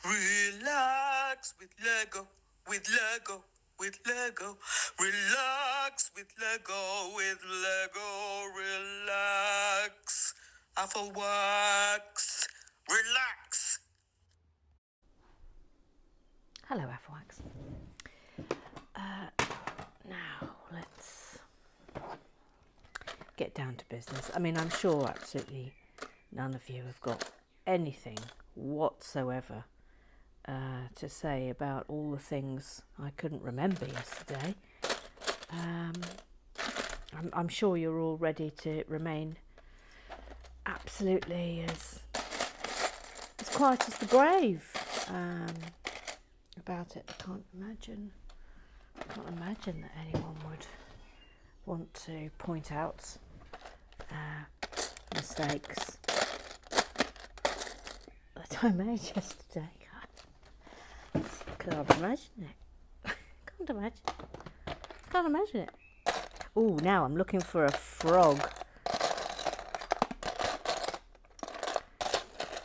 Relax with Lego, with Lego, with Lego. Relax with Lego, with Lego. Relax. Apple wax. Relax. Hello, Afwax. Now let's get down to business. I mean, I'm sure absolutely none of you have got anything whatsoever to say about all the things I couldn't remember yesterday. I'm sure you're all ready to remain absolutely as quiet as the grave about it. I can't imagine that anyone would want to point out mistakes that I made yesterday. Can't imagine it. Can't imagine it. Oh, now I'm looking for a frog.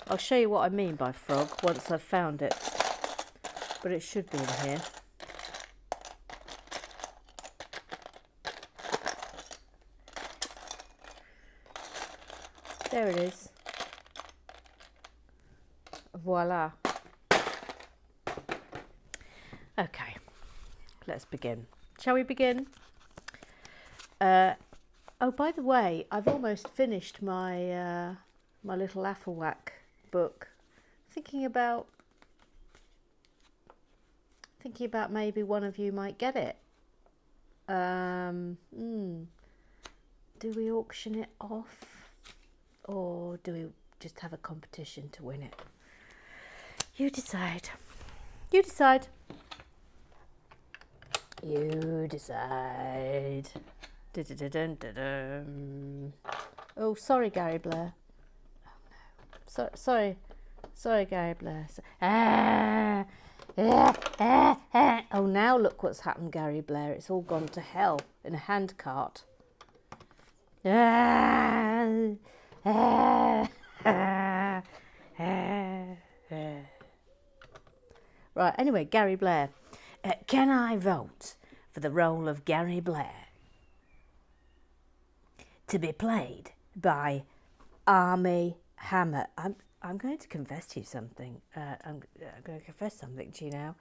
I'll show you what I mean by frog once I've found it. But it should be in here. There it is. Voila. Okay, let's begin. Shall we begin? Oh, by the way, I've almost finished my my little Afflewack book. Thinking about maybe one of you might get it. Do we auction it off, or do we just have a competition to win it? You decide. You decide. You decide. Oh, sorry, Gary Blair. Oh no. Sorry, Gary Blair. Oh, now look what's happened, Gary Blair. It's all gone to hell in a handcart. Right, anyway, Gary Blair. Can I vote for the role of Gary Blair to be played by Armie Hammer? I'm going to confess to you something. I'm going to confess something to you now.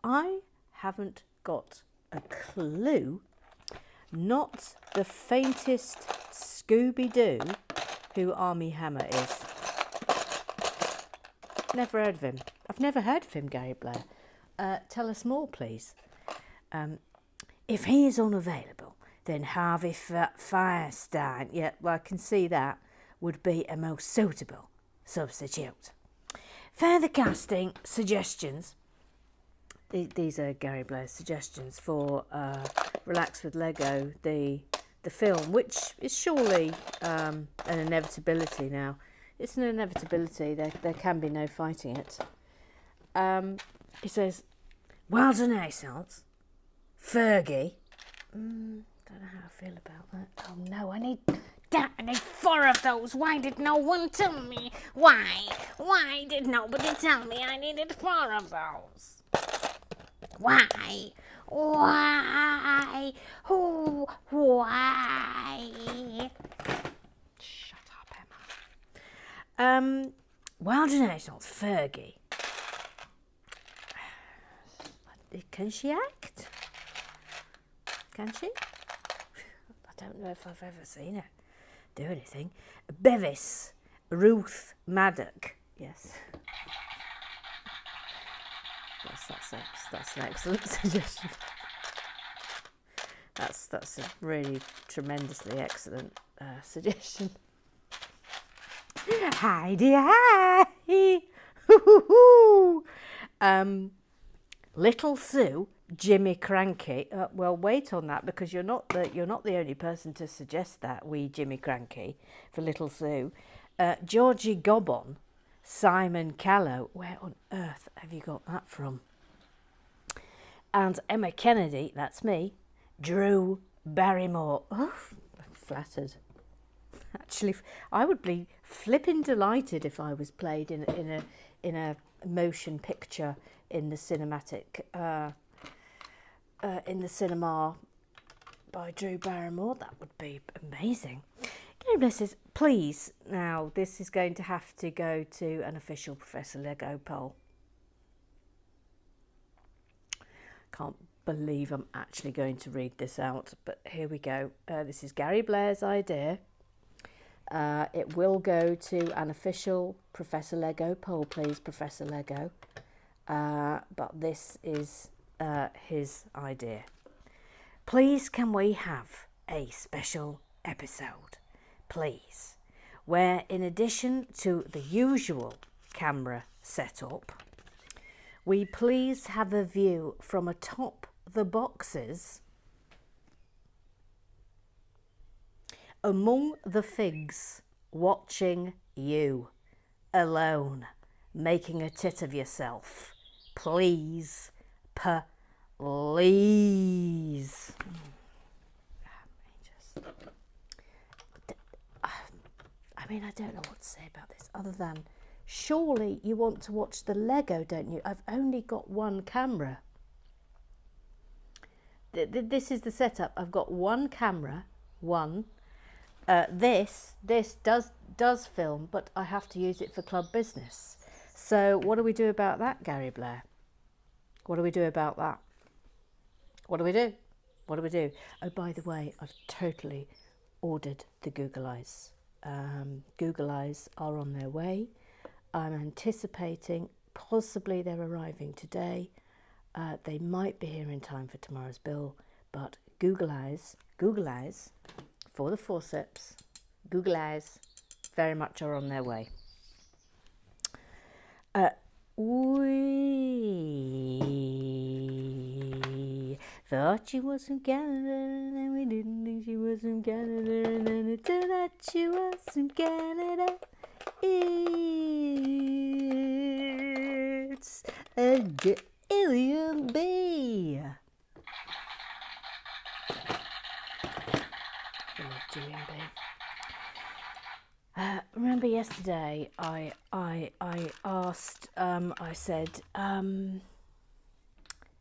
I haven't got a clue, not the faintest Scooby-Doo, who Armie Hammer is. Never heard of him. I've never heard of him, Gary Blair. Tell us more, please. If he is unavailable, then Harvey Firestein, yeah, well, I can see that, would be a most suitable substitute. Further casting suggestions. These are Gary Blair's suggestions for Relax with Lego, the film, which is surely an inevitability now. It's an inevitability. There can be no fighting it. He says, well done, Aisles. Fergie. Don't know how I feel about that. Oh no, I need 4 of those. Why did no one tell me? Why did nobody tell me I needed 4 of those? Why? Who? Why? Shut up, Emma. Well done, Aisles. Fergie. Can she act? Can she? I don't know if I've ever seen her do anything. Bevis, Ruth Maddock. Yes. That's an excellent suggestion. That's a really tremendously excellent suggestion. Heidi, hi. Little Sue, Jimmy Cranky. Well, wait on that, because you're not the only person to suggest that. Wee Jimmy Cranky for Little Sue. Georgie Gobbon, Simon Callow. Where on earth have you got that from? And Emma Kennedy, that's me. Drew Barrymore. Oh, I'm flattered. Actually, I would be flipping delighted if I was played in a motion picture in the cinematic in the cinema by Drew Barrymore. That would be amazing. Gary Blair says, please, now this is going to have to go to an official Professor Lego poll. Can't believe I'm actually going to read this out, but here we go. This is Gary Blair's idea. It will go to an official Professor Lego poll, please, Professor Lego. But this is his idea. Please, can we have a special episode, please, where in addition to the usual camera setup, we please have a view from atop the boxes among the figs, watching you alone, making a tit of yourself. Please, please. I mean, I don't know what to say about this other than surely you want to watch the Lego, don't you? I've only got one camera. This is the setup. I've got one camera, one. This does film, but I have to use it for club business. So what do we do about that, Gary Blair? What do we do about that? What do we do? What do we do? Oh, by the way, I've totally ordered the Google Eyes. Google Eyes are on their way. I'm anticipating possibly they're arriving today. They might be here in time for tomorrow's bill, but Google Eyes for the forceps, Google Eyes very much are on their way. We thought she was from Canada, and then we didn't think she was from Canada, and then it turned out she was from Canada. It's a alien bee. I love Julian B. Remember yesterday I asked, I said,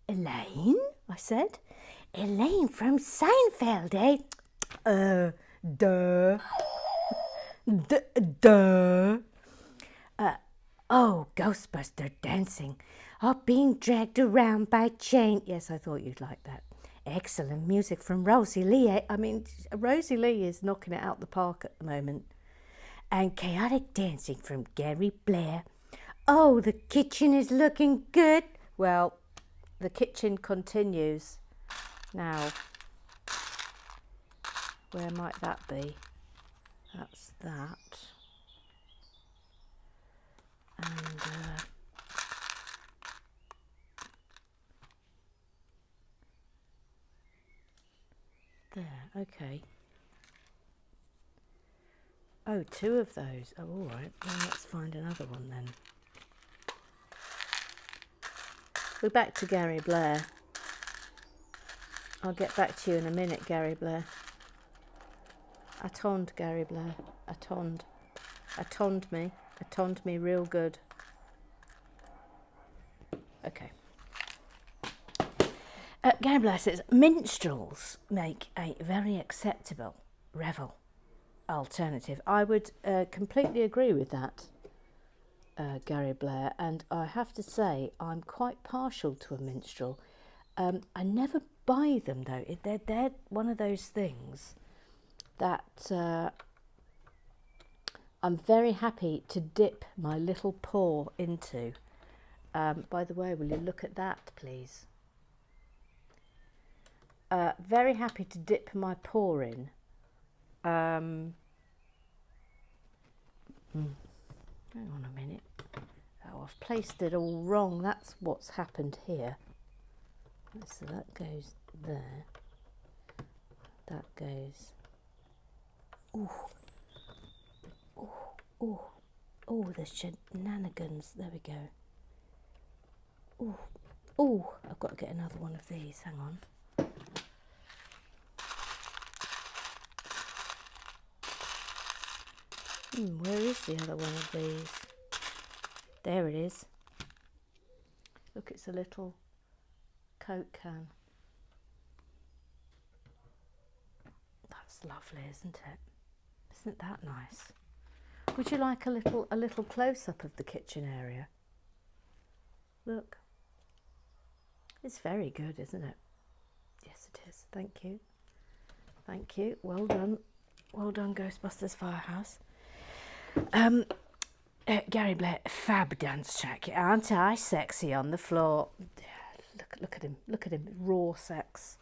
Elaine? I said, Elaine from Seinfeld, eh? Duh. Duh. Oh, Ghostbuster dancing. Oh, being dragged around by chain. Yes, I thought you'd like that. Excellent music from Rosie Lee. I mean, Rosie Lee is knocking it out the park at the moment. And chaotic dancing from Gary Blair. Oh, the kitchen is looking good. Well, the kitchen continues. Now, where might that be? That's that. And there, okay. Oh, two of those. Oh, all right. Well, let's find another one then. We're back to Gary Blair. I'll get back to you in a minute, Gary Blair. Attend, Gary Blair. Attend. Attend me. Attend me real good. Okay. Gary Blair says, minstrels make a very acceptable revel alternative. I would completely agree with that, Gary Blair, and I have to say I'm quite partial to a minstrel. I never buy them though. They're one of those things that I'm very happy to dip my little paw into. By the way, will you look at that, please? Very happy to dip my paw in. Hang on a minute. Oh, I've placed it all wrong. That's what's happened here. So that goes there. That goes. Ooh. Ooh. Ooh. Oh, the shenanigans. There we go. Ooh. Ooh. I've got to get another one of these. Hang on. Where is the other one of these? There it is. Look, it's a little Coke can. That's lovely, isn't it? Isn't that nice? Would you like a little close-up of the kitchen area? Look. It's very good, isn't it? Yes, it is. Thank you. Thank you. Well done. Well done, Ghostbusters Firehouse. Gary Blair, fab dance track. Aren't I sexy on the floor? Look at him. Look at him. Raw sex.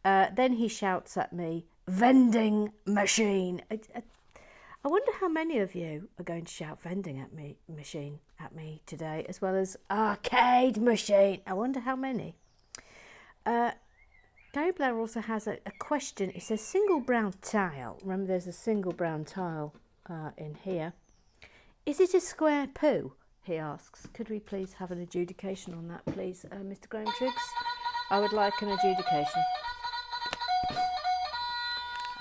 Then he shouts at me, vending machine. I wonder how many of you are going to shout vending machine at me today, as well as arcade machine. I wonder how many. Gary Blair also has a question. It says single brown tile. Remember, there's a single brown tile in here. Is it a square poo? He asks. Could we please have an adjudication on that, please, Mr. Graham Triggs? I would like an adjudication.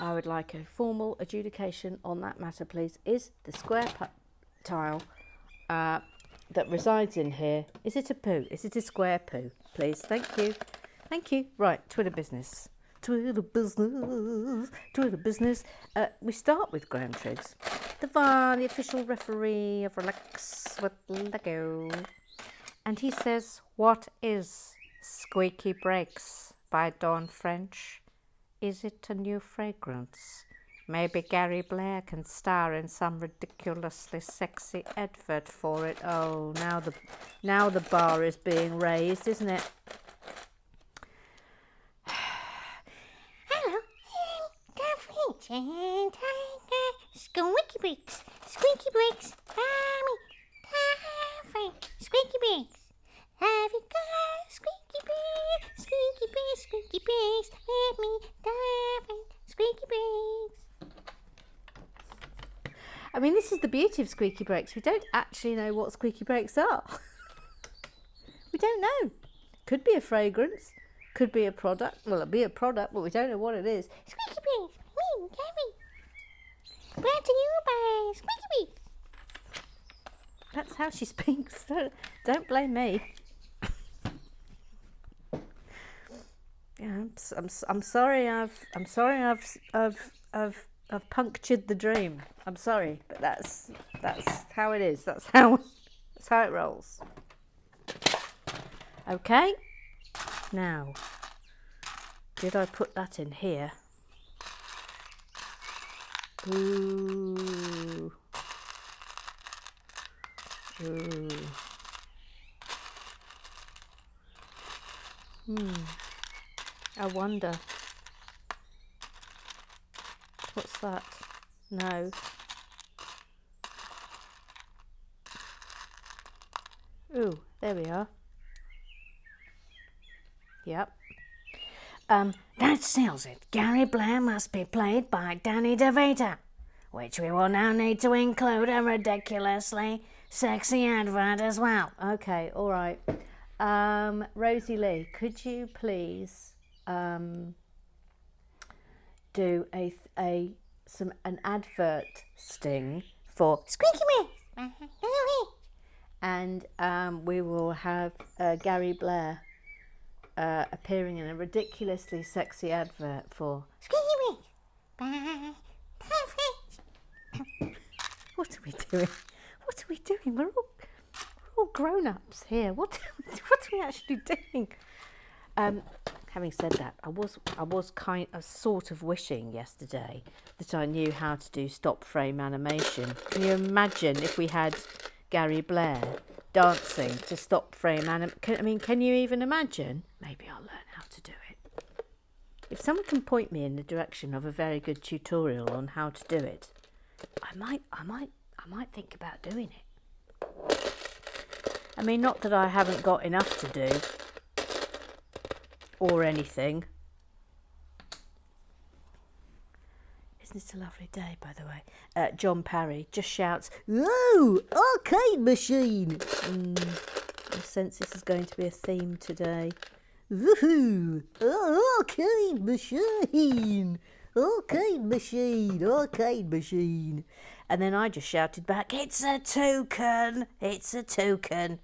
I would like a formal adjudication on that matter, please. Is the square tile that resides in here, is it a poo? Is it a square poo? Please, thank you. Thank you. Right, Twitter business. Twitter business. Twitter business. We start with Graham Triggs, the official referee of Relax with Lego. And he says, what is Squeaky Breaks by Dawn French? Is it a new fragrance? Maybe Gary Blair can star in some ridiculously sexy advert for it. Oh, now the bar is being raised, isn't it? Hello, Squeaky Breaks, Squeaky Breaks, Squeaky Breaks. Have you got Squeaky Breaks, Squeaky Breaks, Squeaky Breaks? Let me dive in, Squeaky Breaks. I mean, this is the beauty of Squeaky Breaks. We don't actually know what Squeaky Breaks are. We don't know. Could be a fragrance. Could be a product. Well, it'll be a product, but we don't know what it is. Squeaky Breaks, me, Gary. Brought to you by Squeaky Breaks. That's how she speaks. Don't blame me. Yeah, I'm sorry. I've punctured the dream. I'm sorry, but that's how it is. That's how it rolls. Okay. Now, did I put that in here? Ooh. Ooh. I wonder. What's that? No. Ooh, there we are. Yep. That seals it. Gary Blair must be played by Danny DeVito, which we will now need to include a ridiculously sexy advert as well. Okay, all right. Rosie Lee, could you please do an advert sting for Squeaky Breaks. and we will have Gary Blair appearing in a ridiculously sexy advert for Squeaky Breaks. What are we doing? What are we doing? We're all grown-ups here. What are we actually doing? Having said that, I was sort of wishing yesterday that I knew how to do stop frame animation. Can you imagine if we had Gary Blair dancing to stop frame animation? Can you even imagine? Maybe I'll learn how to do it. If someone can point me in the direction of a very good tutorial on how to do it, I might think about doing it. I mean, not that I haven't got enough to do or anything. Isn't it a lovely day, by the way? John Parry just shouts, "Oh, arcade machine!" I sense this is going to be a theme today. Woohoo! Oh, arcade machine! arcade machine, arcade machine. And then I just shouted back, it's a toucan, it's a toucan.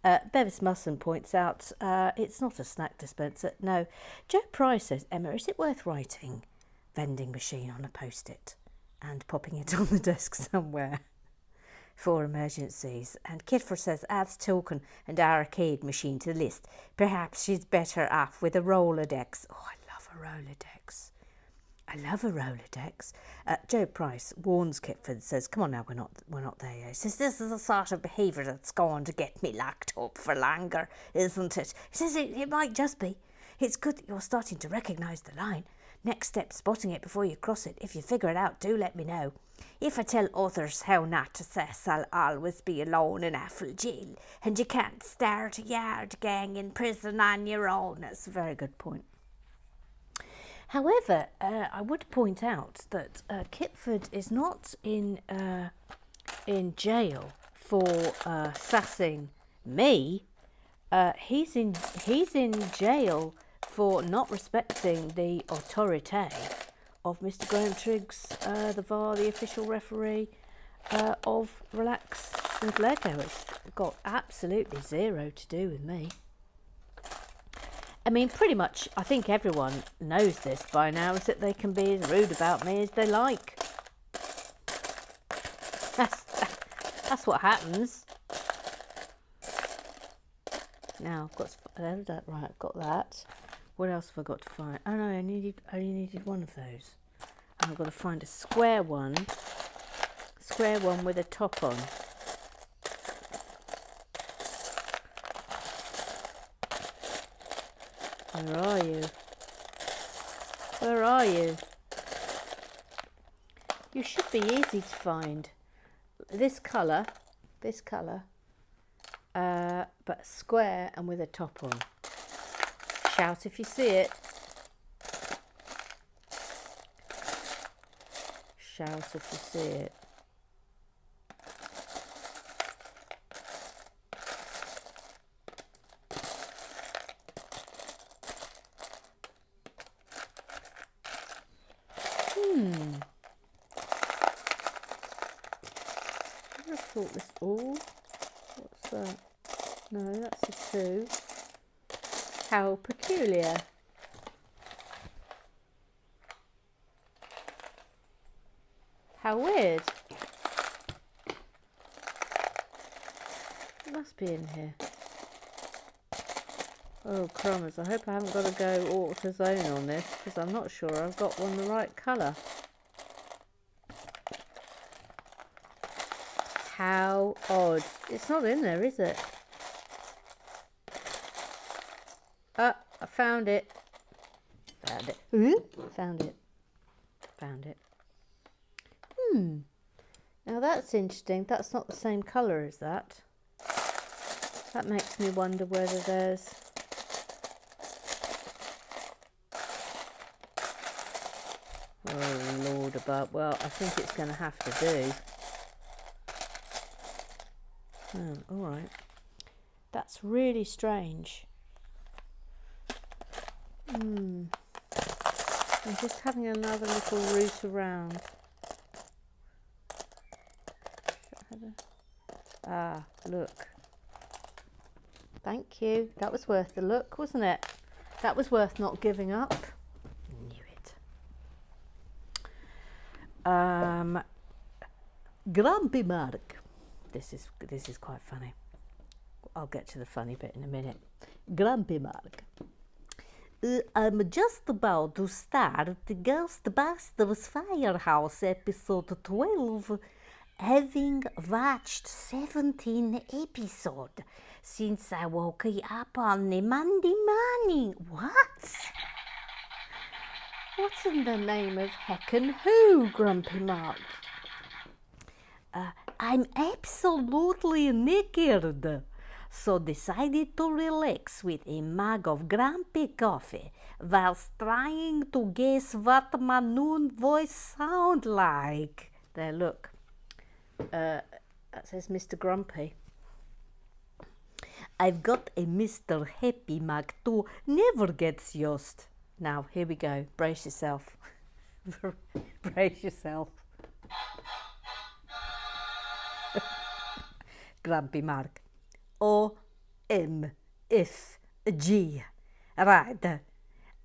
Bevis Musson points out, it's not a snack dispenser. No. Joe Price says, Emma, is it worth writing vending machine on a post-it and popping it on the desk somewhere for emergencies? And Kitford says, adds toucan and arcade machine to the list. Perhaps she's better off with a Rolodex. Oh, I love a Rolodex. I love a Rolodex. Joe Price warns Kitford, says, come on now, we're not there yet. He says, this is the sort of behaviour that's going to get me locked up for longer, isn't it? He says, it might just be. It's good that you're starting to recognise the line. Next step, spotting it before you cross it. If you figure it out, do let me know. If I tell others how not to cess, I'll always be alone in Apple jail, and you can't start a yard gang in prison on your own. That's a very good point. However, I would point out that Kitford is not in jail for sassing me. He's in jail for not respecting the authority of Mr. Graham Triggs, the VAR, the official referee of Relax with Lego. It's got absolutely zero to do with me. I mean, pretty much, I think everyone knows this by now, is that they can be as rude about me as they like. That's what happens. Now, I've got that right. I've got that. What else have I got to find? Oh no, I only needed one of those. And I've got to find a square one with a top on. Where are you? Where are you? You should be easy to find. This colour, but square and with a top on. Shout if you see it. Shout if you see it. I thought this. Oh, what's that? No, that's a 2. How peculiar. How weird. It must be in here. Oh, crumbs. I hope I haven't got to go AutoZone on this, because I'm not sure I've got one the right colour. How odd. It's not in there, is it? I found it. Found it. Found it. Found it. Now that's interesting. That's not the same colour as that. That makes me wonder whether there's... Oh Lord above. Well, I think it's going to have to do. Oh, alright. That's really strange. I'm just having another little route around. Ah, look. Thank you. That was worth the look, wasn't it? That was worth not giving up. Knew it. Grumpy Mark. This is quite funny. I'll get to the funny bit in a minute. Grumpy Mark. I'm just about to start the Ghostbusters Firehouse episode 12, having watched 17 episodes since I woke up on the Monday morning. What? What's in the name of heckin' who, Grumpy Mark? I'm absolutely naked, so decided to relax with a mug of grumpy coffee whilst trying to guess what my noon voice sound like. There, look. That says Mr. Grumpy. I've got a Mr. Happy mug too. Never gets used. Now, here we go. Brace yourself. Brace yourself. Grumpy Mark. O-M-F-G. Right.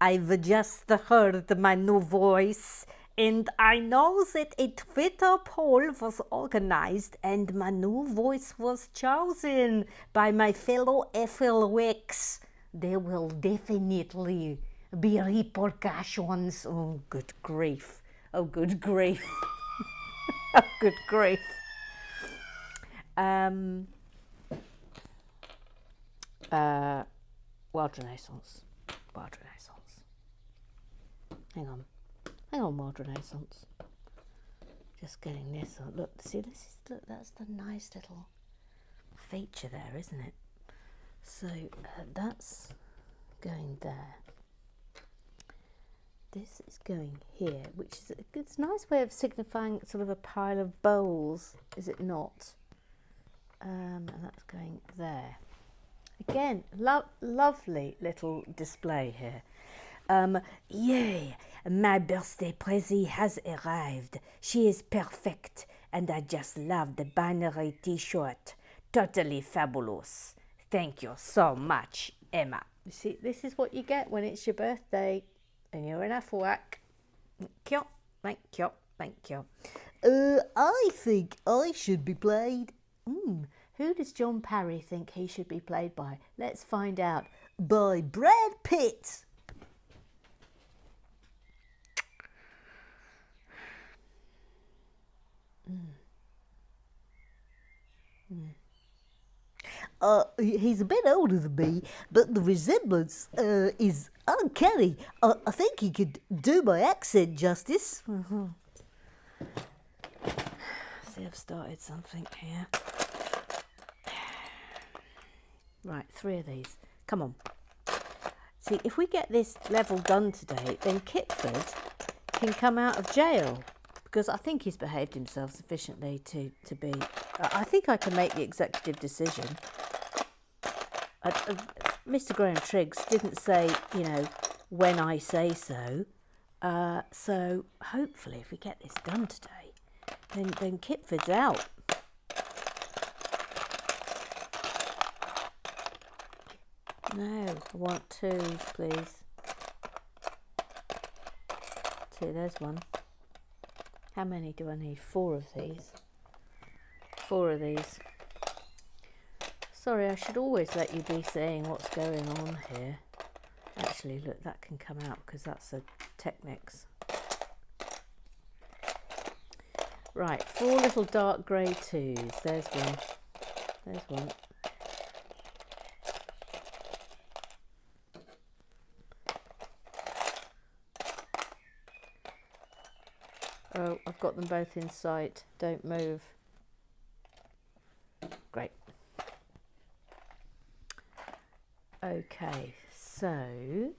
I've just heard my new voice, and I know that a Twitter poll was organized, and my new voice was chosen by my fellow FLWX. There will definitely be repercussions. Oh, good grief. Oh, good grief. Oh, good grief. Wild Renaissance. Wild Renaissance. Hang on, Wild Renaissance. Just getting this on. Look, see, look, that's the nice little feature there, isn't it? So that's going there. This is going here, which is it's a nice way of signifying sort of a pile of bowls, is it not? And that's going there. Again, lovely little display here. Yay, my birthday present has arrived. She is perfect, and I just love the binary t-shirt. Totally fabulous. Thank you so much, Emma. You see, this is what you get when it's your birthday and you're an Affleck. Thank you, thank you, thank you. I think I should be played. Who does John Parry think he should be played by? Let's find out. By Brad Pitt. He's a bit older than me, but the resemblance is uncanny. I think he could do my accent justice. See, I've started something here. Right, 3 of these. Come on. See, if we get this level done today, then Kitford can come out of jail, because I think he's behaved himself sufficiently to be... I think I can make the executive decision. Mr. Graham Triggs didn't say, you know, when I say so. So hopefully if we get this done today, then Kitford's out. No, I want 2s, please. 2, there's one. How many do I need? 4 of these. 4 of these. Sorry, I should always let you be saying what's going on here. Actually, look, that can come out because that's a Technics. Right, 4 little dark grey 2s. There's one. There's one. Oh, I've got them both in sight. Don't move. Great. Okay, so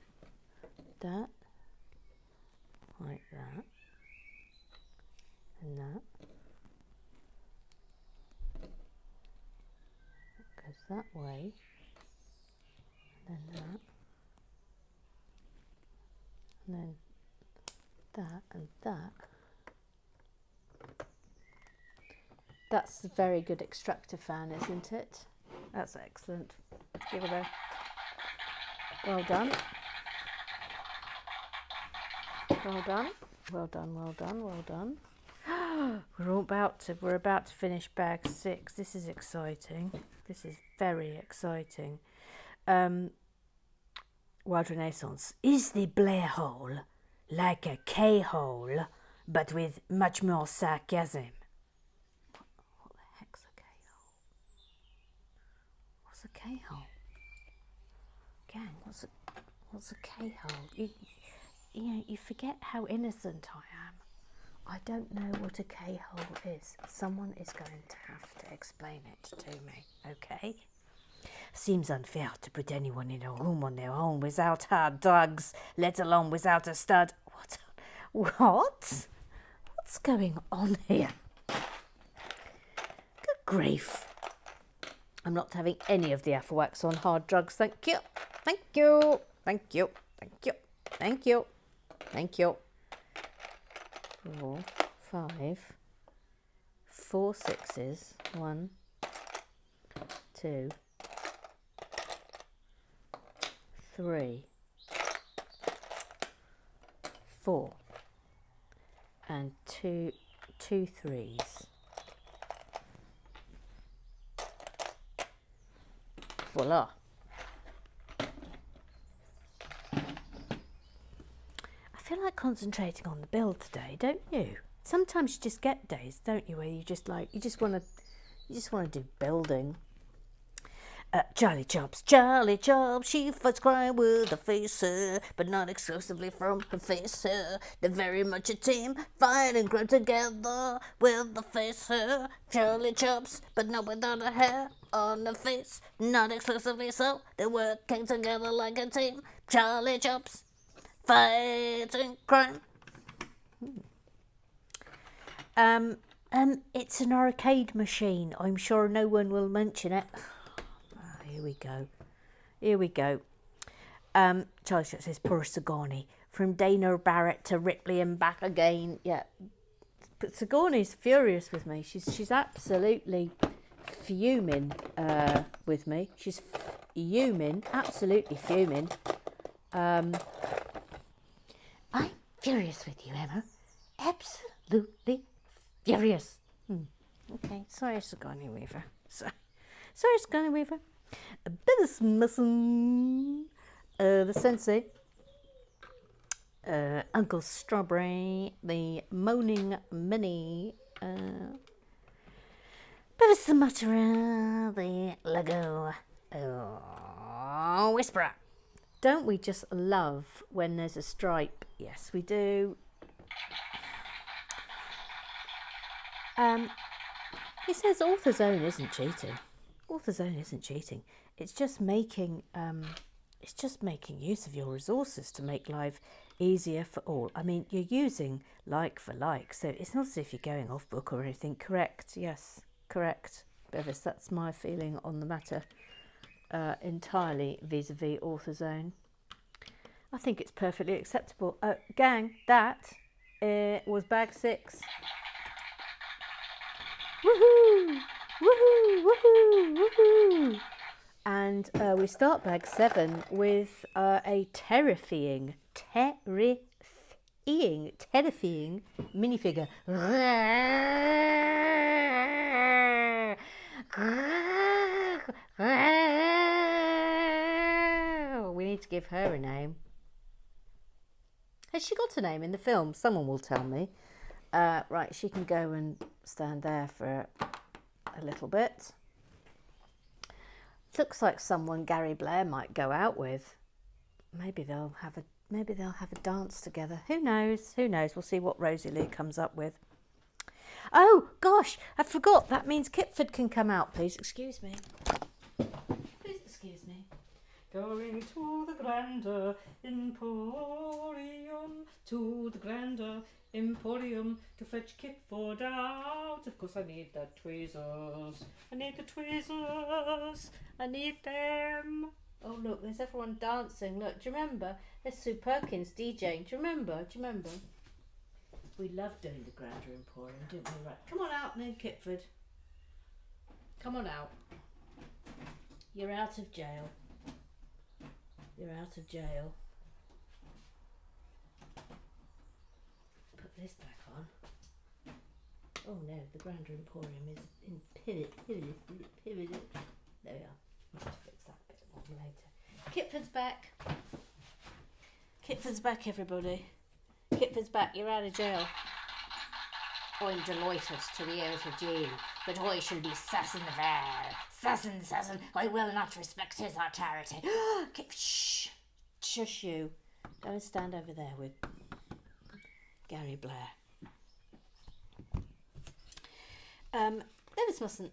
that, like that, and that. That goes that way, and then that, and then that, and that. That's a very good extractor fan, isn't it? That's excellent. Give it a well done. Well done. Well done, well done, well done. We're about to finish bag 6. This is exciting. This is very exciting. Wild Renaissance. Is the Blair hole like a K-hole, but with much more sarcasm? What the heck's a K-hole? What's a K-hole? Gang, what's a K-hole? You forget how innocent I am. I don't know what a K-hole is. Someone is going to have to explain it to me, okay? Seems unfair to put anyone in a room on their own without hard drugs, let alone without a stud. What? What's going on here? Good grief. I'm not having any of the Afflewax on hard drugs, thank you. Thank you. Thank you. Thank you. Thank you. Thank you. 4, 5, 4 sixes. 1, 2, 3, 4, and two threes. Voila. I feel like concentrating on the build today, don't you? Sometimes you just get days, don't you, where you just want to do building. Charlie Chops, she fights crime with a face, but not exclusively from her face. They're very much a team, fighting crime together with the face. Charlie Chops, but not without a hair on the face. Not exclusively so, they're working together like a team. Charlie Chops, fighting crime. It's an arcade machine. I'm sure no one will mention it. Here we go. Charlie Shot says, poor Sigourney. From Dana Barrett to Ripley and back again. Yeah. But Sigourney's furious with me. She's absolutely fuming with me. She's fuming. Absolutely fuming. I'm furious with you, Emma. Absolutely furious. Okay. Sorry, Sigourney Weaver. Sorry, Sigourney Weaver. A bit of missing the Sensei, Uncle Strawberry, the Moaning Minnie, bit of Sumatra, the Lego Whisperer. Don't we just love when there's a stripe? Yes, we do. He says Author's Own isn't cheating. Author's Own isn't cheating. It's just making use of your resources to make life easier for all. I mean, you're using like for like, so it's not as if you're going off book or anything. Correct? Yes, correct, Bevis. That's my feeling on the matter. Entirely vis-a-vis Author's Own. I think it's perfectly acceptable. Gang, that was bag 6. Woohoo! Woohoo! Woohoo! Woohoo! And we start bag 7 with a terrifying minifigure. We need to give her a name. Has she got a name in the film? Someone will tell me. Right, she can go and stand there for a little bit. Looks like someone Gary Blair might go out with. Maybe they'll have a dance together. Who knows? We'll see what Rosie Lee comes up with. Oh gosh, I forgot. That means Kitford can come out, please. Excuse me. Please excuse me. Going to the Grander Emporium, to the Grander Emporium to fetch Kitford out. Of course I need the tweezers. I need them. Oh look, there's everyone dancing. Look, do you remember? There's Sue Perkins DJing. Do you remember? We loved doing the Grander Emporium, didn't we? Right, come on out now, Kitford. Come on out. You're out of jail. Put this back on. Oh no, the Grander Emporium is in pivot. There we are. I'll have to fix that bit more later. Kitford's back, everybody. Kitford's back. You're out of jail. I'm delighted to be out of jail, but I shall be Sassin the Fair. Sassin, I will not respect his authority. Shh, shush you. Go and stand over there with Gary Blair. Bevis mustn't.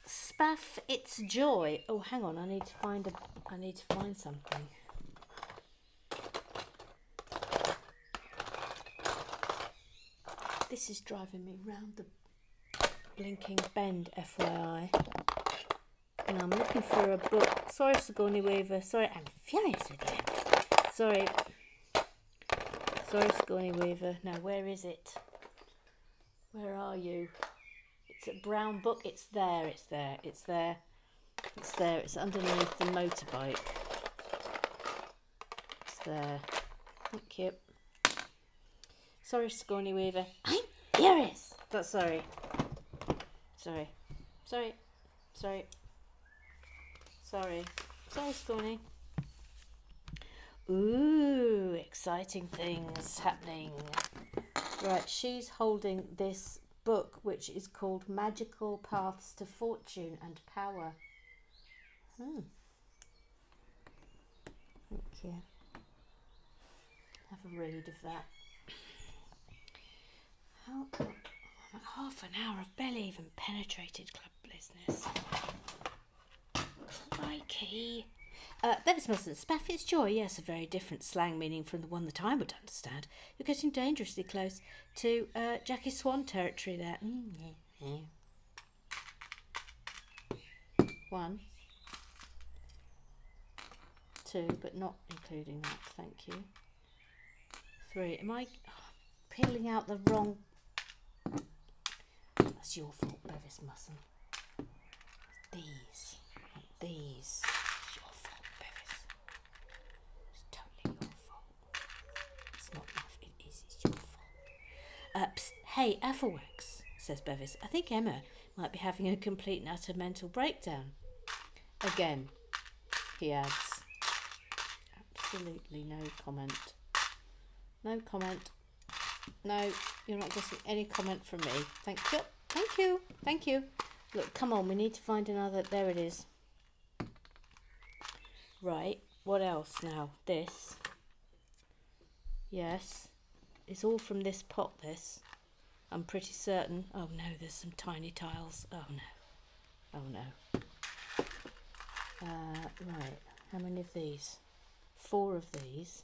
Spaff, it's joy. Oh, hang on. I need to find something. This is driving me round the blinking bend, FYI. And I'm looking for a book. Sorry, Sigourney Weaver. Sorry, I'm furious with you. Sorry, Sigourney Weaver. Now, where is it? Where are you? It's a brown book. It's there. It's there. It's there. It's there. It's underneath the motorbike. It's there. Thank you. Sorry, Scrawny Weaver. I'm furious. But sorry. Sorry. Sorry. Sorry. Sorry. Sorry, Scrawny. Ooh, exciting things happening. Right, she's holding this book which is called Magical Paths to Fortune and Power. Thank you. Have a read of that. Half an hour. I've barely even penetrated club business. Crikey. Bevis mustn't. Spaffy's joy. Yes, a very different slang meaning from the one that I would understand. You're getting dangerously close to Jackie Swan territory there. 1, 2, but not including that. Thank you. 3. Am I peeling out the wrong? That's your fault, Bevis mustn't. These. These. It's your fault, Bevis. It's totally your fault. It's not enough. It is. It's your fault. Psst, hey, Athelwax, says Bevis. I think Emma might be having a complete and utter mental breakdown. Again, he adds. Absolutely no comment. No comment. No, you're not getting any comment from me. Thank you. Thank you. Thank you. Look, come on, we need to find another. There it is. Right, what else now? This. Yes. It's all from this pot, this. I'm pretty certain. Oh no, there's some tiny tiles. Oh no. Oh no. Right, how many of these? 4 of these.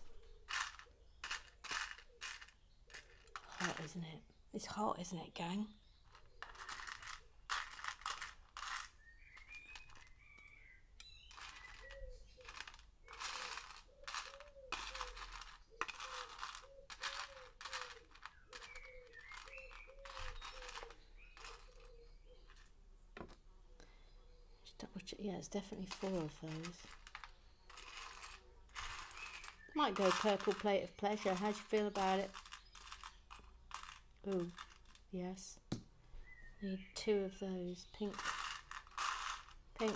Hot, isn't it? It's hot, isn't it, gang? Yeah, it's definitely 4 of those. Might go purple plate of pleasure. How do you feel about it? Ooh, yes. Need 2 of those pink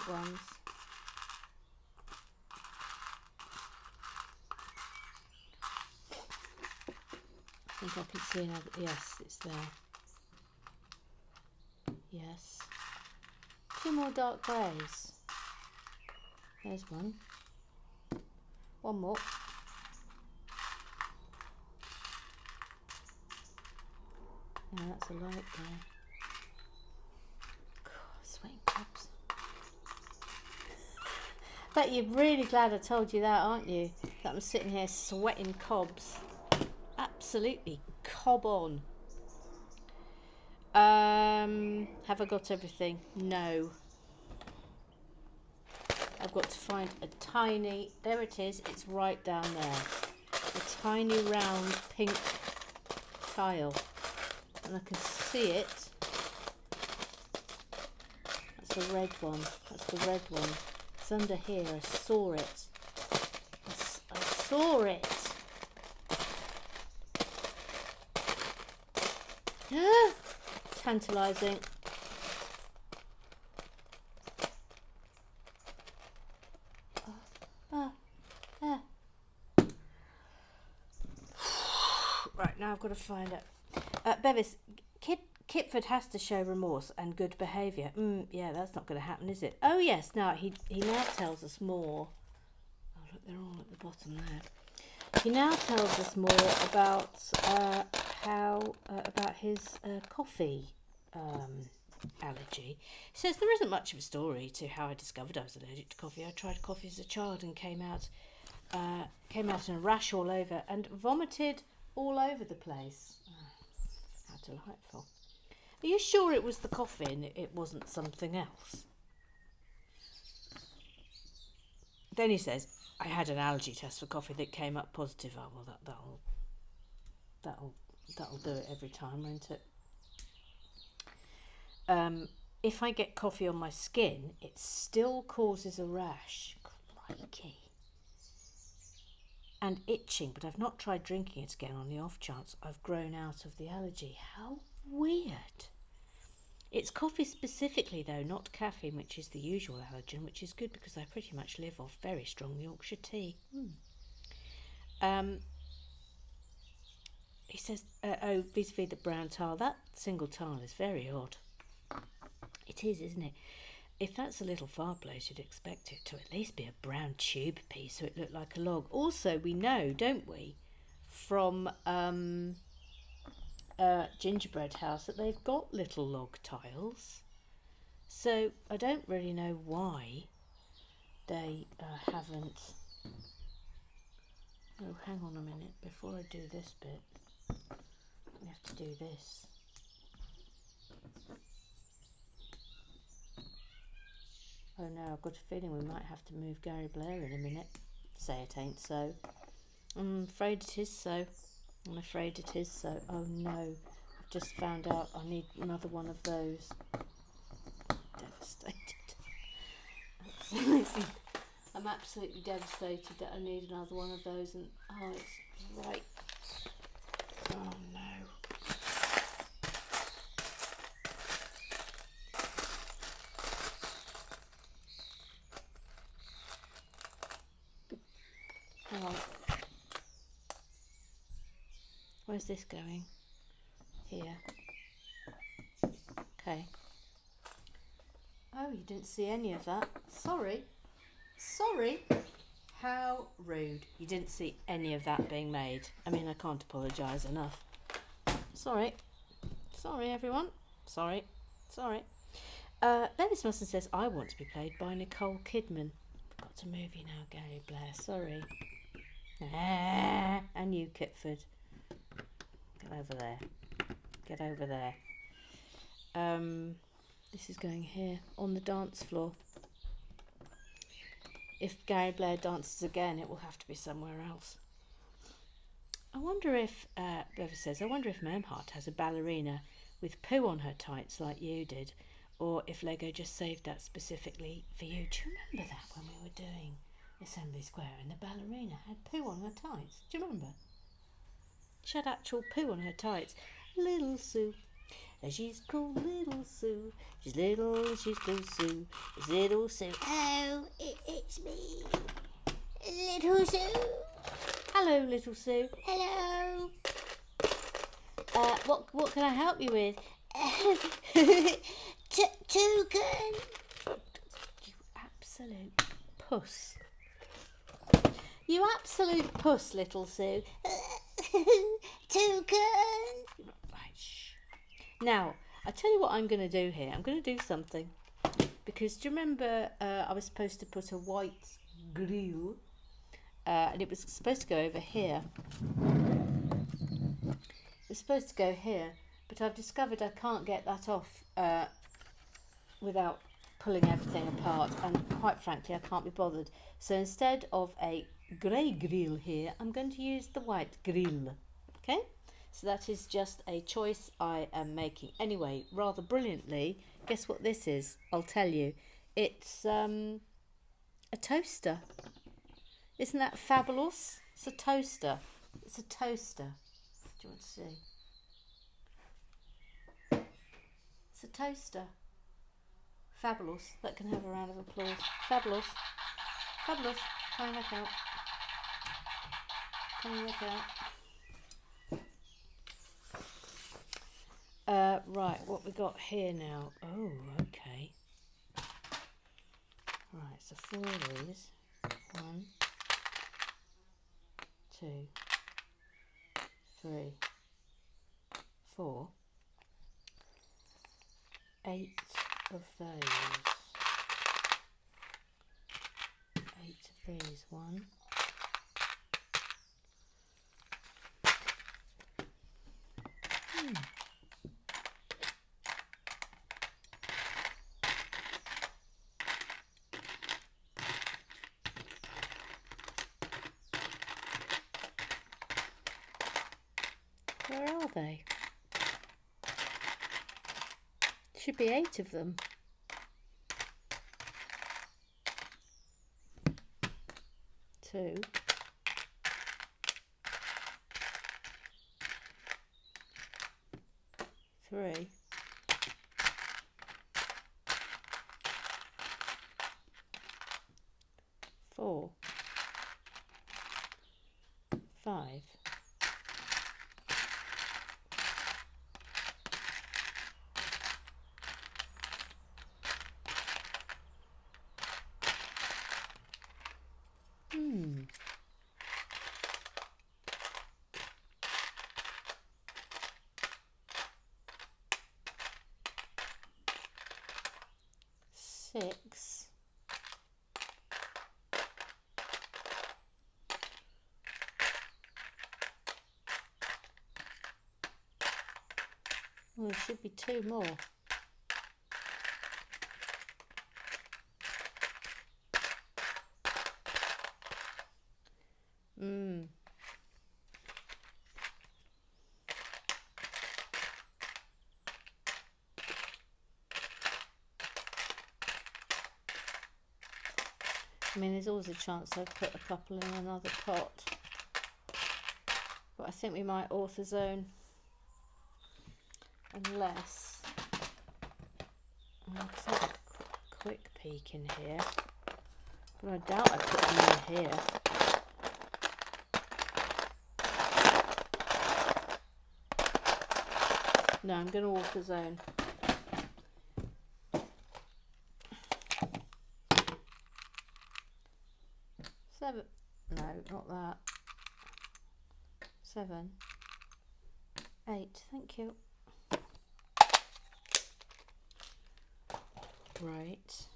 ones. I think I can see another. Yes, it's there. Yes. 2 more dark greys. There's one. 1 more. No, that's a light there. God, sweating cobs. Bet you're really glad I told you that, aren't you? That I'm sitting here sweating cobs. Absolutely cob on. Have I got everything? No. I've got to find a tiny, there it is, it's right down there. A tiny round pink tile. And I can see it. That's the red one. That's the red one. It's under here. I saw it. I saw it. Tantalising. Right, now I've got to find it. Bevis, Kitford has to show remorse and good behaviour. Yeah, that's not going to happen, is it? Oh yes, now he now tells us more. Oh look, they're all at the bottom there. He now tells us more about about his coffee allergy. He says there isn't much of a story to how I discovered I was allergic to coffee. I tried coffee as a child and came out in a rash all over and vomited all over the place. How delightful. Are you sure it was the coffee and it wasn't something else? Then he says, I had an allergy test for coffee that came up positive. Oh well, that'll do it every time, won't it? if I get coffee on my skin, it still causes a rash. Crikey. And itching, but I've not tried drinking it again on the off chance I've grown out of the allergy. How weird. It's coffee specifically though, not caffeine, which is the usual allergen, which is good because I pretty much live off very strong Yorkshire tea. He says, oh, vis-a-vis the brown tile, that single tile is very odd. It is, isn't it? If that's a little fireplace, you'd expect it to at least be a brown tube piece so it looked like a log. Also, we know, don't we, from Gingerbread House that they've got little log tiles. So I don't really know why they haven't... Oh, hang on a minute, before I do this bit, we have to do this. Oh no, I've got a feeling we might have to move Gary Blair in a minute. Say it ain't so. I'm afraid it is so. I'm afraid it is so. Oh no, I've just found out I need another one of those. Devastated. Absolutely. I'm absolutely devastated that I need another one of those, and oh, it's right. Oh no. Hang on. Where's this going? Here. Okay. Oh, you didn't see any of that. Sorry. Sorry. How rude. You didn't see any of that being made. I mean, I can't apologise enough. Sorry. Sorry, everyone. Sorry. Sorry. Dennis Musson says, I want to be played by Nicole Kidman. Got to move you now, Gary Blair. Sorry. And you, Kitford. Get over there. Get over there. This is going here on the dance floor. If Gary Blair dances again, it will have to be somewhere else. I wonder if, Bever says, I wonder if Memhart has a ballerina with poo on her tights like you did, or if Lego just saved that specifically for you. Do you remember that when we were doing Assembly Square and the ballerina had poo on her tights? Do you remember? She had actual poo on her tights. Little Sue. She's called Little Sue. She's little Sue. It's Little Sue. Oh, it's me. Little Sue. Hello, Little Sue. Hello. What can I help you with? Toucan. You absolute puss. You absolute puss, Little Sue. Toucan. Right, shh. Now, I tell you what I'm going to do here. I'm going to do something. Because do you remember I was supposed to put a white grill and it was supposed to go over here. It was supposed to go here, but I've discovered I can't get that off without pulling everything apart, and quite frankly I can't be bothered. So instead of a grey grill here, I'm going to use the white grill. Okay, so that is just a choice I am making. Anyway, rather brilliantly, guess what this is? I'll tell you. It's a toaster. Isn't that fabulous? It's a toaster. It's a toaster. Do you want to see? It's a toaster. Fabulous. That can have a round of applause. Fabulous. Fabulous. Coming back out. Coming back out. Right, what we got here now? Oh, okay. Right, so 4 of these. 1, 2, 3, 4. 8 of those. 8 of these. 1. Where are they? Should be 8 of them. Two. Three. Four. 5. 6. Well, there should be 2 more. I mean, there's always a chance I'd put a couple in another pot, but I think we might author zone unless I'll have a quick peek in here, but I doubt I put them in here. No, I'm going to author zone. Seven. No, not that. 7. 8. Thank you. Right.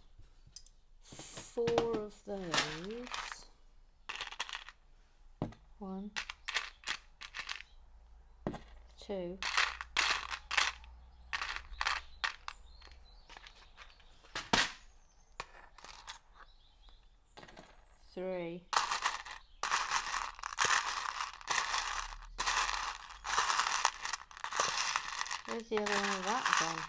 4 of those. 1, 2. 3. 'Where's the other one of that gone?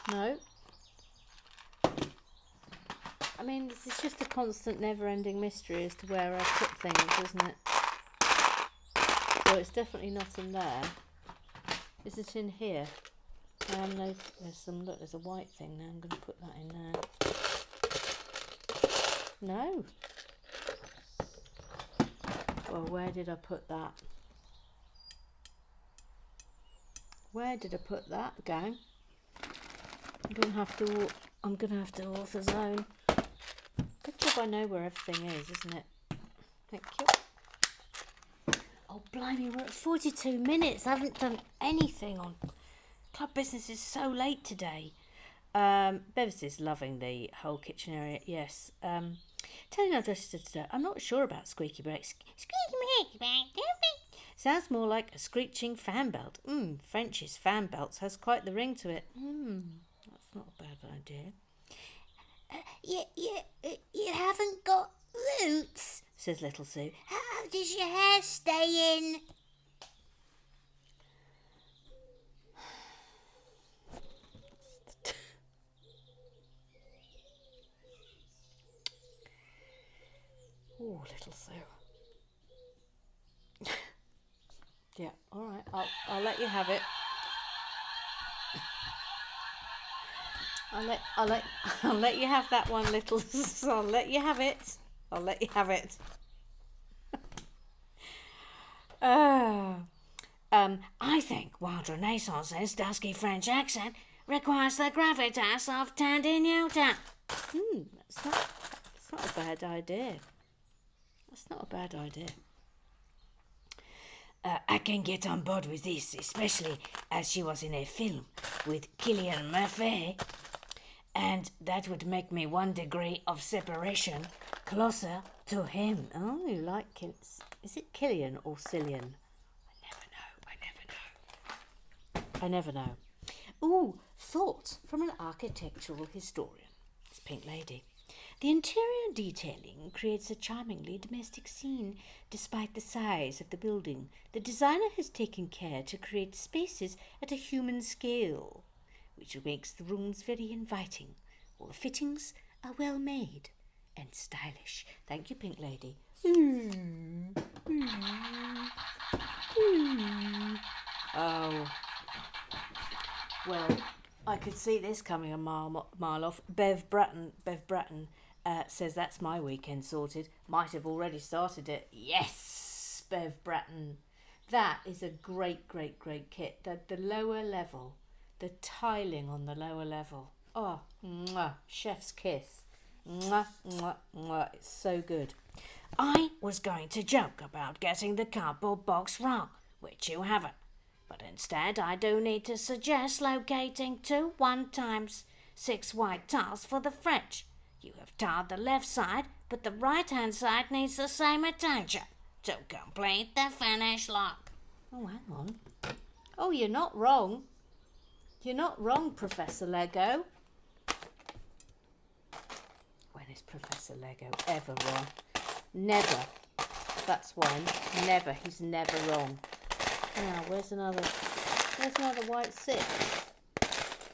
No. I mean, this is just a constant never-ending mystery as to where I put things, isn't it? Well, it's definitely not in there. Is it in here? There's some, look, there's a white thing now. I'm going to put that in there. No. Well, where did I put that? Where did I put that, gang? I'm gonna have to author zone. Good job I know where everything is, isn't it? Thank you. Oh blimey, we're at 42 minutes. I haven't done anything on club business. Is so late today. Bevis is loving the whole kitchen area. Yes. Telling our dresser today, I'm not sure about squeaky brakes. Squeaky brakes. Sounds more like a screeching fan belt. French's fan belts has quite the ring to it. That's not a bad idea. You haven't got roots, says little Sue. How does your hair stay in? Oh, little Sue. Yeah, all right. I'll let you have it. I'll let you have that one, little. I'll let you have it. I'll let you have it. I think Wild Renaissance's dusky French accent requires the gravitas of Tandinota. That's not a bad idea. That's not a bad idea. I can get on board with this, especially as she was in a film with Cillian Murphy, and that would make me 1 degree of separation closer to him. Oh, you like is it Cillian or Cillian? I never know. Ooh, thoughts from an architectural historian. It's Pink Lady. The interior detailing creates a charmingly domestic scene despite the size of the building. The designer has taken care to create spaces at a human scale, which makes the rooms very inviting. All the fittings are well made and stylish. Thank you, Pink Lady. Oh, well, I could see this coming a mile off. Bev Bratton says that's my weekend sorted. Might have already started it. Yes, Bev Bratton. That is a great kit. The lower level, the tiling on the lower level. Oh, mwah, chef's kiss. Mwah, mwah, mwah. It's so good. I was going to joke about getting the cardboard box wrong, which you haven't. But instead, I do need to suggest locating 2 1x6 white tiles for the fridge. You have tiled the left side, but the right-hand side needs the same attention to complete the finish look. Oh, hang on. Oh, you're not wrong. You're not wrong, Professor Lego. When is Professor Lego ever wrong? Never. That's one. Never. He's never wrong. Now, where's another white 6?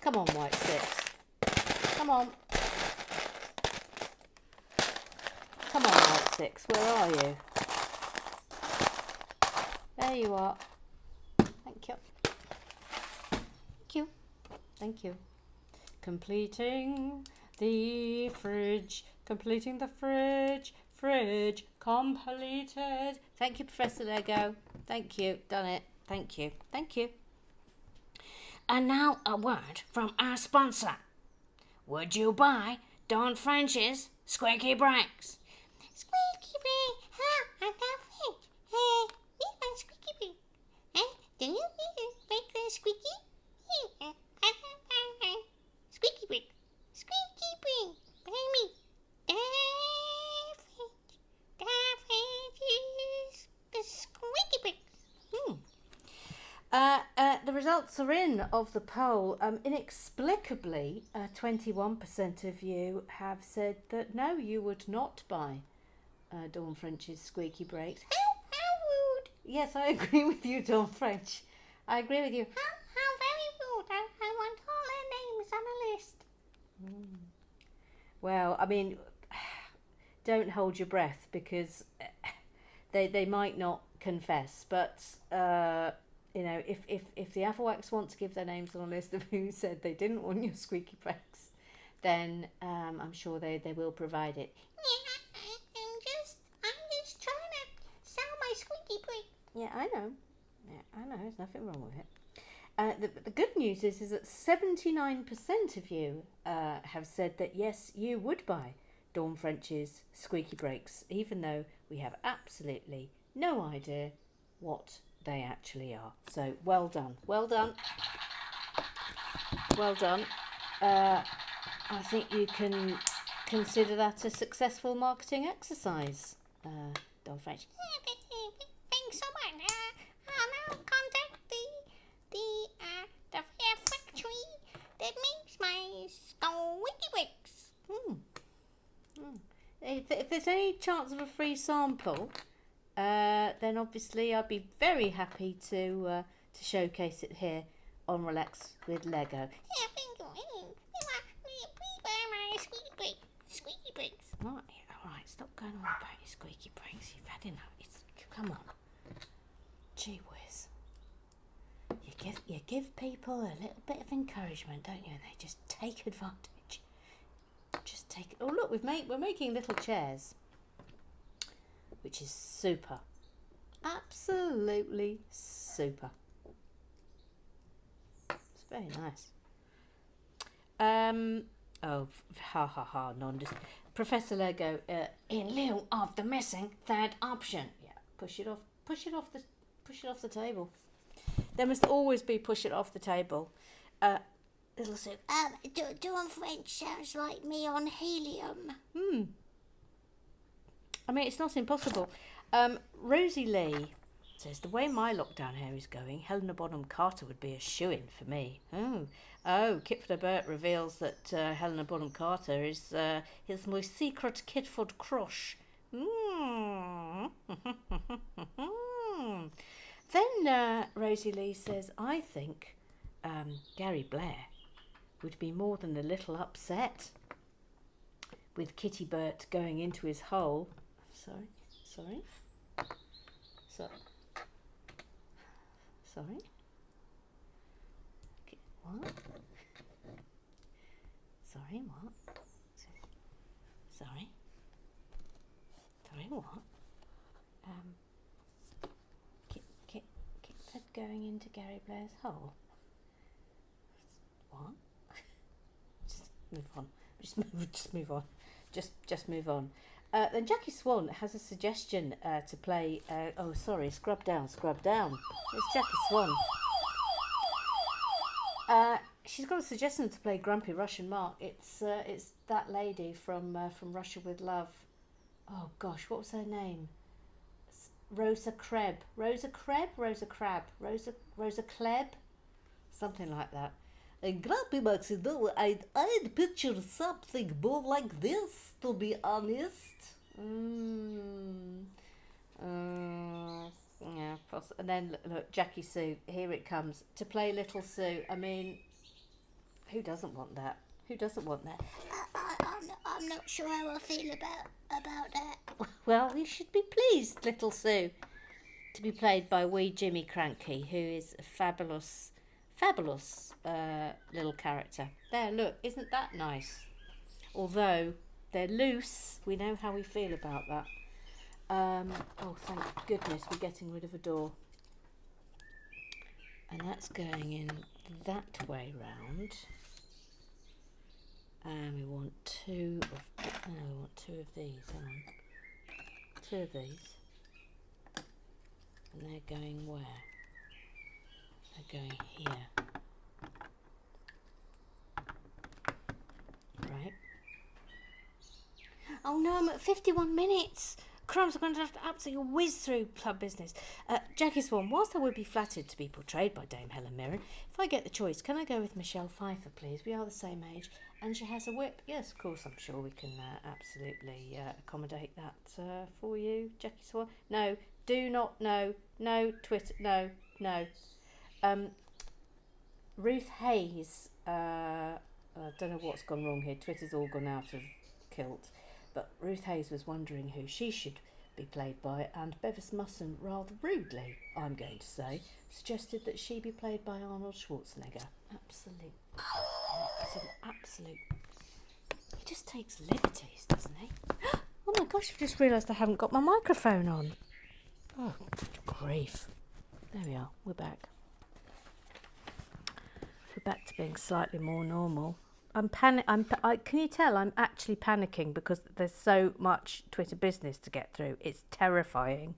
Come on, white 6. Come on. Come on, white 6. Where are you? There you are. Thank you. Thank you. Thank you. Completing the fridge. Completing the fridge. Fridge completed. Thank you, Professor Lego. Thank you. Done it. Thank you. Thank you. And now a word from our sponsor. Would you buy Dawn French's Squeaky Brakes? Squeaky Brake, I love it. We want Squeaky Brake. Do you break the squeaky? Squeaky Brake, Squeaky Brake, by me. The French is the Squeaky Brake. The results are in of the poll. Inexplicably, 21% of you have said that no, you would not buy Dawn French's Squeaky Brakes. How rude. Yes, I agree with you, Dawn French. I agree with you. How very rude. I want all their names on a list. Well, I mean, don't hold your breath because they might not confess, but you know, if the Afflewax want to give their names on a list of who said they didn't want your Squeaky Brakes, then I'm sure they will provide it. Yeah, I'm just trying to sell my Squeaky Brake. Yeah, I know. There's nothing wrong with it. The good news is that 79% of you have said that yes, you would buy Dawn French's Squeaky Brakes, even though we have absolutely no idea what they actually are. So well done. I think you can consider that a successful marketing exercise, Dawn French. Thanks so much. I'll now contact the fair factory that makes my Squeaky Brakes. If there's any chance of a free sample, then obviously I'd be very happy to showcase it here on Relax with Lego. Yeah, thank you. Please buy my Squeaky Brakes. All right, stop going on about your Squeaky Brakes. You've had enough. Come on. Gee whiz. You give people a little bit of encouragement, don't you? And they just take advantage. Just take it. Oh look, we're making little chairs, which is super. Absolutely super. It's very nice. Professor Lego, In lieu of the missing third option. yeah, push it off the table. There must always be push it off the table. Little Sue. Dawn French sounds like me on helium. I mean, it's not impossible. Rosie Lee says, the way my lockdown hair is going, Helena Bonham Carter would be a shoo-in for me. Oh, Kitford Burt reveals that Helena Bonham Carter is his most secret Kitford crush. Then Rosie Lee says, I think Gary Blair would be more than a little upset with Kitty Burt going into his hole. Sorry. What? Sorry, what? Sorry, what? Kitford going into Gary Blair's hole? What? Just move on. Just move on. Just move on. Then Jackie Swan has a suggestion to play. Scrub down. It's Jackie Swan. She's got a suggestion to play Grumpy Russian Mark. It's that lady from Russia with Love. Oh gosh, what was her name? Rosa Klebb, something like that. And Grumpy Mark, I'd picture something more like this, to be honest. Yeah, and then look, Jackie Sue, here it comes to play Little Sue. I mean, who doesn't want that? I'm not sure how I feel about that. Well, you should be pleased, Little Sue, to be played by wee Jimmy Cranky, who is a fabulous little character. There, look, isn't that nice? Although they're loose, we know how we feel about that. Oh, thank goodness we're getting rid of a door. And that's going in that way round. And we want two of these. Hang on. Two of these. And they're going where? They're going here. Right. Oh no, I'm at 51 minutes. Crumbs, I'm going to have to absolutely whiz through club business. Jackie Swan, whilst I would be flattered to be portrayed by Dame Helen Mirren, if I get the choice, can I go with Michelle Pfeiffer, please? We are the same age, and she has a whip. Yes, of course, I'm sure we can absolutely accommodate that for you, Jackie Swan. No, do not, no, Twitter, no. Ruth Hayes, I don't know what's gone wrong here. Twitter's all gone out of kilt. But Ruth Hayes was wondering who she should be played by, and Bevis Musson, rather rudely, I'm going to say, suggested that she be played by Arnold Schwarzenegger. Absolute. He just takes liberties, doesn't he? Oh my gosh, I've just realised I haven't got my microphone on. Oh, good grief. There we are, we're back. We're back to being slightly more normal. Can you tell I'm actually panicking because there's so much Twitter business to get through. It's terrifying.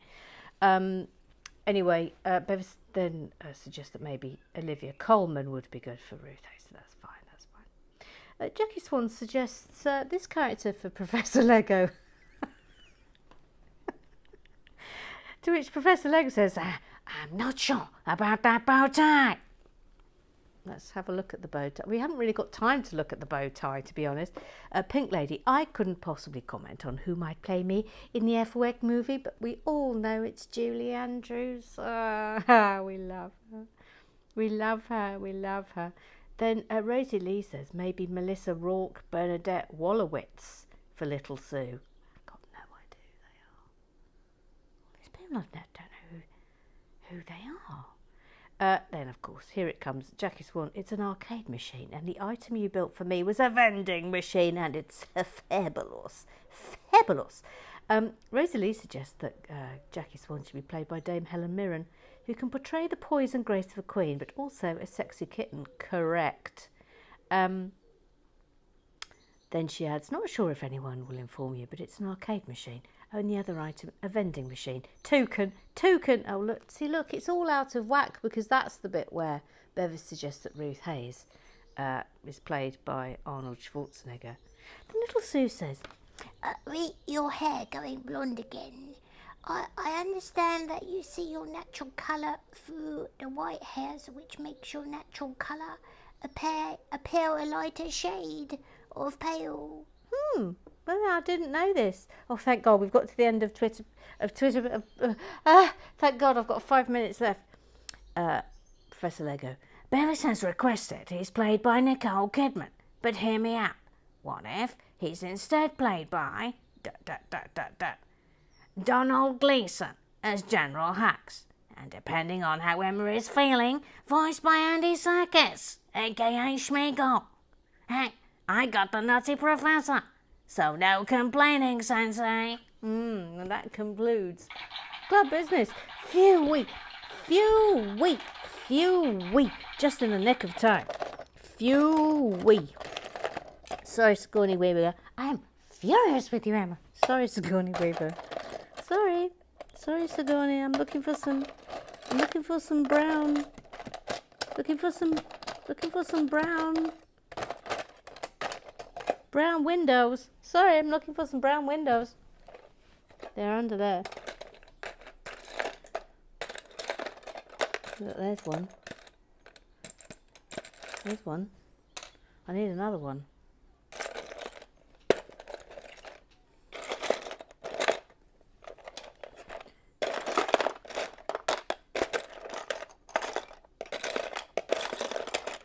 Anyway, Bevis then suggests that maybe Olivia Colman would be good for Ruth Hayes. So that's fine. Jackie Swan suggests this character for Professor Lego. To which Professor Lego says, I'm not sure about that bow tie. Let's have a look at the bow tie. We haven't really got time to look at the bow tie, to be honest. Pink Lady, I couldn't possibly comment on who might play me in the FWEC movie, but we all know it's Julie Andrews. We love her. Then Rosie Lee says maybe Melissa Rourke, Bernadette Wallowitz for Little Sue. I've got no idea who they are. These people I don't know who they are. Then, of course, here it comes. Jackie Swan, it's an arcade machine, and the item you built for me was a vending machine, and it's fabulous. Rosie Lee suggests that Jackie Swan should be played by Dame Helen Mirren, who can portray the poise and grace of a queen, but also a sexy kitten. Correct. Then she adds, not sure if anyone will inform you, but it's an arcade machine. Only other item, a vending machine. Toucan. Oh, look, it's all out of whack because that's the bit where Bevis suggests that Ruth Hayes is played by Arnold Schwarzenegger. Then Little Sue says, Your hair going blonde again. I understand that you see your natural colour through the white hairs, which makes your natural colour appear a lighter shade of pale. Well, I didn't know this. Oh, thank God, we've got to the end of Twitter. Thank God, I've got 5 minutes left. Professor Lego. Bevis has requested he's played by Nicole Kidman, but hear me out. What if he's instead played by Donald Gleason as General Hux, and depending on how Emma is feeling, voiced by Andy Serkis, aka Schmeagol. Hey, I got the nutty professor, so no complaining, Sensei. And that concludes Club Business. Phew-wee. Just in the nick of time. Phew-wee. Sorry, Sigourney Weaver. I'm furious with you, Emma. Sorry, Sigourney Weaver. Sorry, Sigourney. I'm looking for some brown. Looking for some brown windows. Sorry, I'm looking for some brown windows. They're under there. Look, there's one. There's one. I need another one.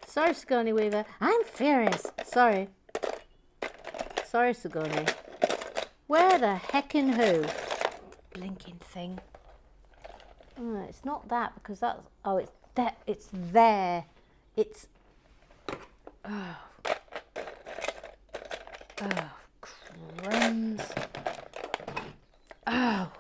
Sorry, Sigourney Weaver. I'm furious. Sorry, Sigourney. Where the heckin' who? Blinking thing. Oh, it's not that because that's... Oh, it's that. It's there. It's... Oh, crumbs. Oh.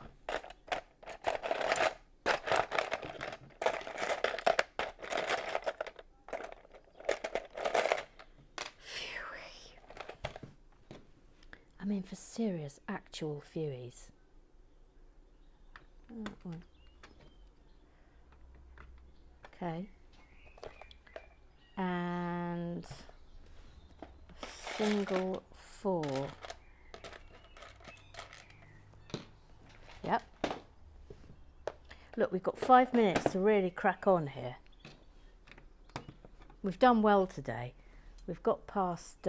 I mean, for serious, actual Furies. Okay. And single 4. Yep. Look, we've got 5 minutes to really crack on here. We've done well today. We've got past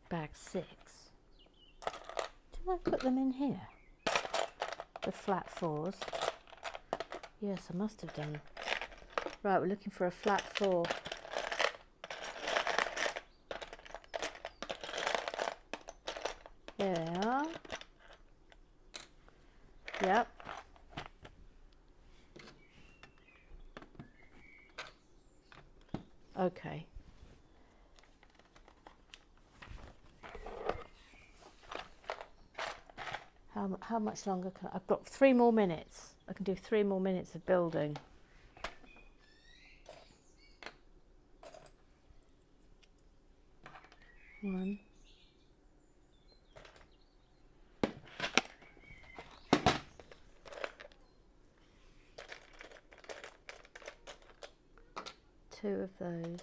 bag 6. Did I put them in here? The flat 4s. Yes, I must have done. Right, we're looking for a flat 4. There they are. Yep. Okay. How much longer can I've got 3 more minutes. I can do 3 more minutes of building. One. Two of those,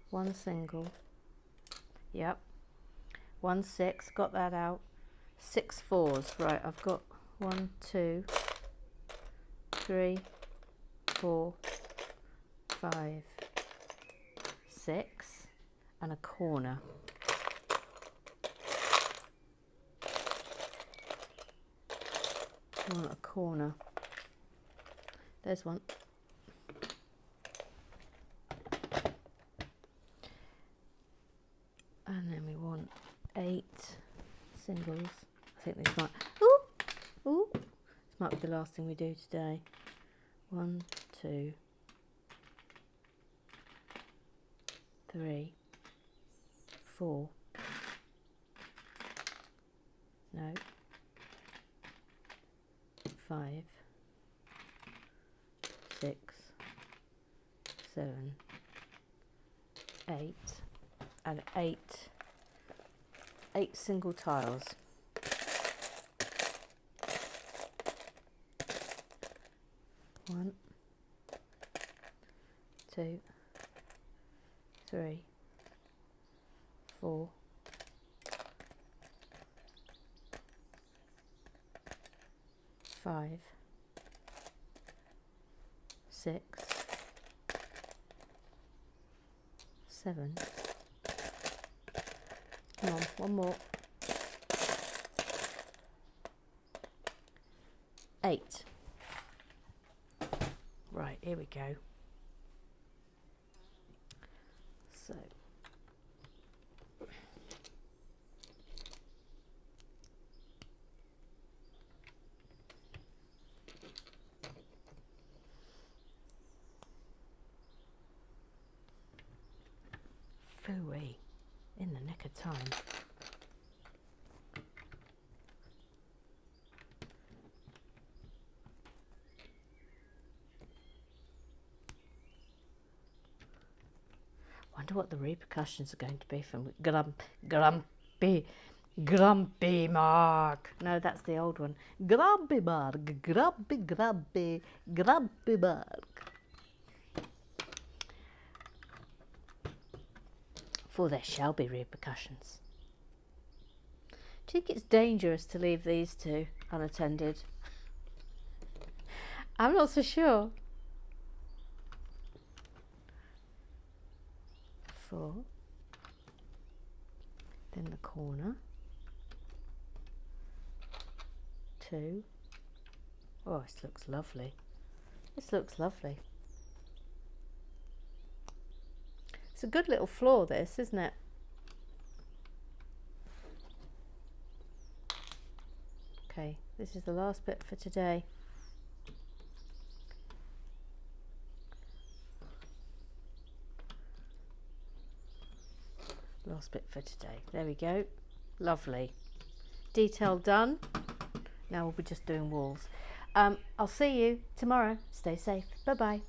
1 single. Yep. 1 6, got that out. 6 4s. Right, I've got 1 2 3 4 5 6 and a corner. I want a corner. There's one. And then we want 8 singles. I think this might... Ooh! This might be the last thing we do today. 1 2 3 4. No. 5 6 7 8 and 8 single tiles. One, 2, 3, 4, 5, 6, 7. Come on, one more. 8. Right, here we go. So phooey, in the nick of time. Wonder what the repercussions are going to be from Grumpy Mark. No, that's the old one. Grumpy Mark, Grumpy Mark. For there shall be repercussions. Do you think it's dangerous to leave these two unattended? I'm not so sure. 4, then the corner, 2. Oh, this looks lovely. This looks lovely. It's a good little floor, this, isn't it? Okay, this is the last bit for today. Last bit for today. There we go. Lovely. Detail done. Now we'll be just doing walls. I'll see you tomorrow. Stay safe. Bye bye.